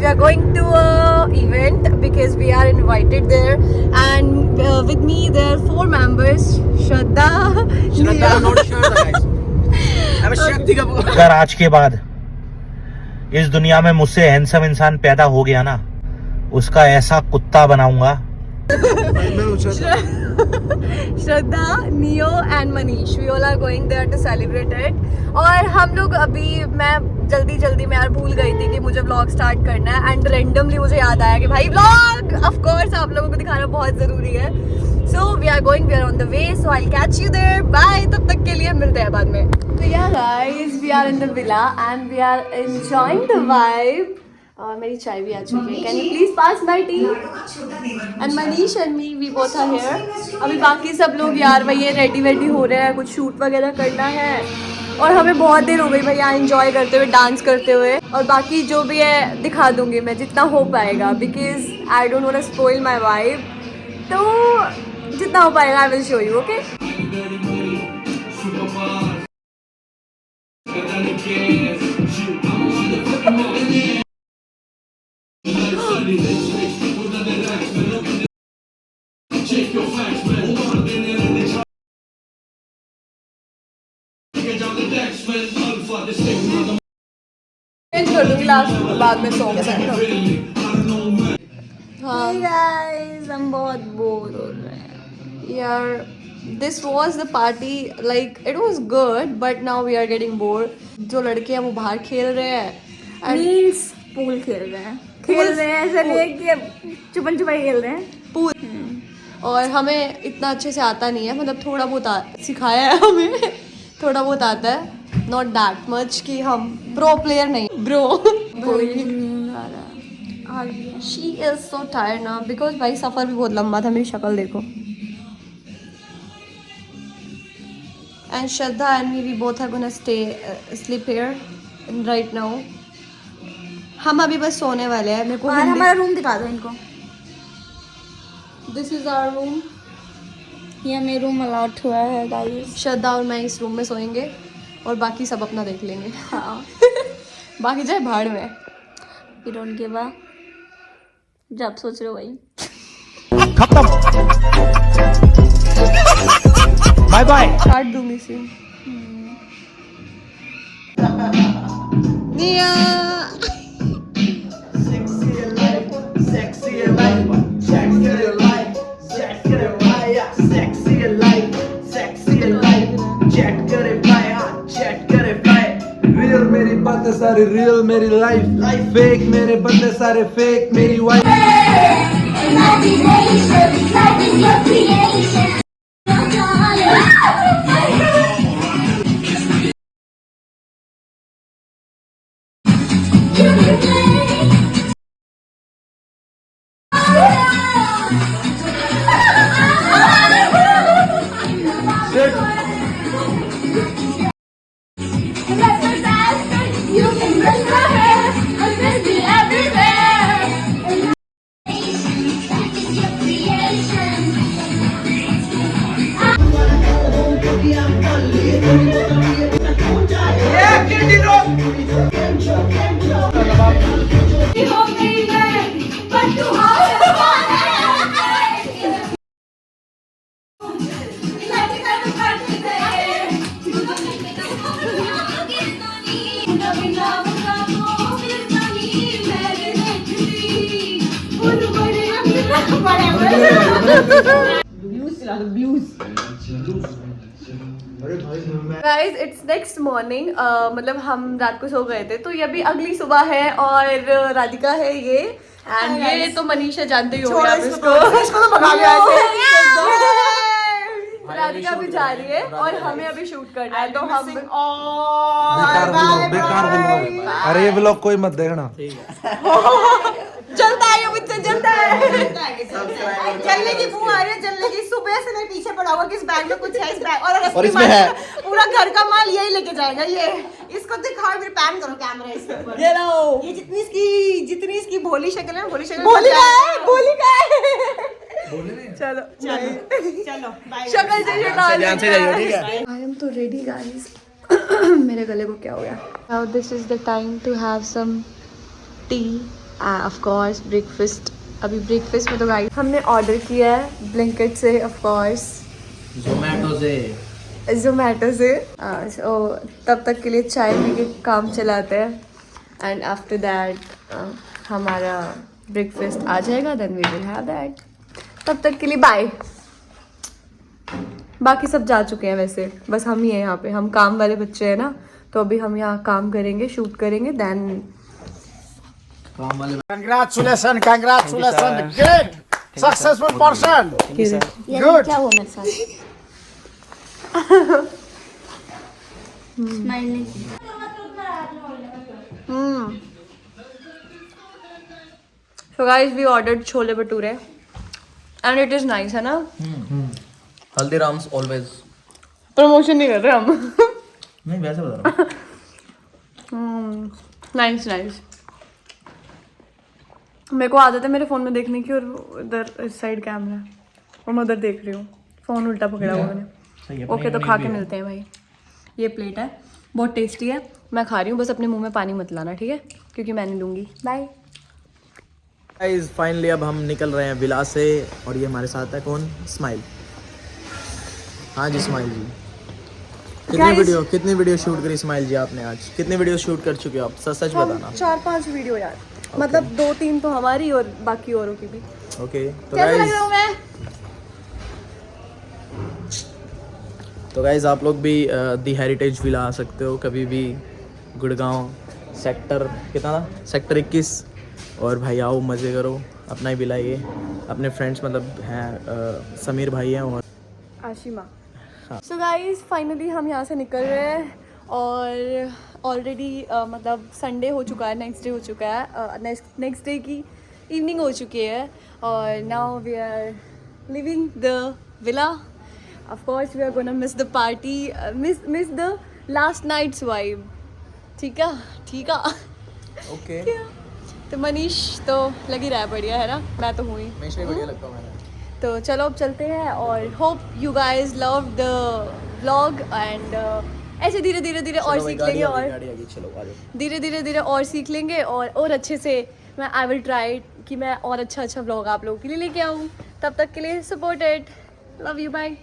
we are going to a event because we are invited there, and with me there are 4 members. Shraddha, not Shraddha guys. I'm a Shakti Kapoor. अगर आज के बाद इस दुनिया में मुझसे handsome इंसान पैदा हो गया ना, उसका ऐसा कुत्ता बनाऊंगा. Shraddha, Neo and Manish, we all are going there to celebrate it. और हम लोग अभी, मैं जल्दी में यार भूल गई थी कि मुझे व्लॉग स्टार्ट करना है, एंड रेंडमली मुझे याद आया कि भाई व्लॉग ऑफ कोर्स आप लोगों को दिखाना बहुत ज़रूरी है. So we are on the way, so I will catch you there. Bye, तब तक के लिए मिलते हैं बाद में. तो या guys, we are in the villa and we are enjoying the vibe. और मेरी चाय भी आ चुकी है. Can you please pass my tea? And Manish and me, we both are here. अभी बाकी सब लोग यार भैया रेडी हो रहे हैं, कुछ शूट वगैरह करना है. और हमें बहुत देर हो गई भैया एंजॉय करते हुए, डांस करते हुए. और बाकी जो भी है दिखा दूंगी मैं जितना हो पाएगा, because I don't want to spoil my vibe. तो जितना हो पाएगा I will show you. Okay, change कर दूंगी लास्ट बाद में सॉन्ग सेट. हाँ गाइस, हम बहुत बोर हो रहे हैं यार. This was the party, like it was good but now we are getting bore. जो लड़के हैं वो बाहर खेल रहे हैं, मीन्स पूल खेल रहे हैं ऐसा नहीं है कि छुपन छुपाई खेल रहे हैं. पूल. और हमें इतना अच्छे से आता नहीं है, मतलब थोड़ा बहुत सिखाया है हमें. थोड़ा बहुत आता है, नॉट दैट मच कि हम प्रो प्लेयर नहीं. Bro she is so tired ना, बिकॉज भाई सफ़र भी बहुत लंबा था. मेरी शक्ल देखो. And Shraddha and me, we both are gonna sleep here right now. हम अभी बस सोने वाले हैं. मेरे को हमारा रूम दिखा दो इनको. This is our room. ये हमें रूम अलॉट हुआ है गाइस. श्रद्धा और मैं इस रूम में सोएंगे और बाकी सब अपना देख लेंगे. हाँ. बाकी जाए भाड़ में. We don't give up. जब सोच रहे हो भाई खत्म. Bye bye. काट दूंगी सीन. निया मेरी बातें सारी रियल, मेरी लाइफ फेक. मेरे बंदे सारे फेक, मेरी wife. Guys it's next morning. मतलब हम रात को सो गए थे, तो ये अभी अगली सुबह है. और राधिका है ये, एंड ये तो मनीषा जानते ही होंगे आप इसको. राधिका भी जा रही है और हमें अभी शूट करना है. तो हम बेकार. अरे ये व्लॉग कोई मत देखना. जलता है, मुझसे जलता है. जलने की बू आ रही है, जलने की. सुबह से मेरे पीछे पड़ा हुआ कि इस बैग में कुछ है, इस बैग और इसमें है पूरा घर का माल यही लेके जाएगा. ये इसको दिखाओ, फिर पैन करो कैमरा इसके ऊपर. ये लो. ये जितनी इसकी भोली शक्ल है, भोली शक्ल. बोली का है. चलो बाय. शक्ल से ध्यान से जाइए, ठीक है. आई एम तो रेडी गाइस. मेरे गले को क्या हो गया. Now this is the time to have some tea of course breakfast, अभी ब्रेकफास्ट में तो गाइस हमने ऑर्डर किया है ब्लिंकिट से, ऑफ कोर्स जोमेटो से। सो तब तक के लिए चाय पी के काम चलाते हैं एंड आफ्टर दैट हमारा ब्रेकफास्ट आ जाएगा, then we will have that. तब तक के लिए बाय। बाकी सब जा चुके हैं वैसे, बस हम ही हैं यहाँ पे, हम काम वाले बच्चे हैं ना, तो अभी हम यहाँ काम करेंगे, शूट करेंगे, then Congratulations, great, successful person. Good. क्या हुआ मेरे साथ? स्माइल नहीं की। So guys, we ordered chole bhature and it is nice है ना? Haldiram's always. प्रमोशन नहीं कर रहे हम। नहीं वैसे बता रहा हूँ। Nice nice. मेरे को आदत है मेरे फ़ोन में देखने की, और उधर इस साइड कैमरा है और मैं उधर देख रही हूँ, फ़ोन उल्टा पकड़ा हुआ मैंने। ओके तो खा के मिलते हैं भाई। ये प्लेट है, बहुत टेस्टी है, मैं खा रही हूँ, बस अपने मुंह में पानी मत लाना, ठीक है, क्योंकि मैं नहीं लूँगी। बाय गाइस फाइनली अब हम निकल रहे हैं विला से, और ये हमारे साथ है कौन? स्माइल। हाँ जी स्माइल जी। कितनी वीडियो शूट करी स्माइल जी आपने आज? कितनी वीडियो शूट कर चुके हो आप? सच बताना। 4-5 वीडियो यार, मतलब 2-3 तो हमारी और बाकी औरों की भी। ओके तो गाइज आप लोग भी दी हेरिटेज विला आ सकते हो कभी भी, गुड़गांव सेक्टर कितना था? सेक्टर 21। और भाई आओ मज़े करो, अपना ही विला ये, अपने फ्रेंड्स मतलब हैं समीर भाई हैं और आशिमा। सो गाइज फाइनली हम यहाँ से निकल रहे हैं, और ऑलरेडी मतलब संडे हो चुका है, नेक्स्ट डे हो चुका है, नेक्स्ट डे की इवनिंग हो चुकी है, और now we are leaving the villa. Of course we are gonna miss the party, miss the last night's vibe. ठीक है ओके। तो मनीष तो लगी रहा है बढ़िया, है ना? मैं तो हुई, हमेशा बढ़िया लगता हूँ मैंने। तो चलो अब चलते हैं, और hope you guys love the vlog and ऐसे धीरे धीरे और सीख लेंगे, और धीरे और सीख लेंगे, और अच्छे से मैं आई विल ट्राई कि मैं और अच्छा व्लॉग आप लोगों के लिए लेके आऊँ। तब तक के लिए सपोर्टेड, लव यू, बाय।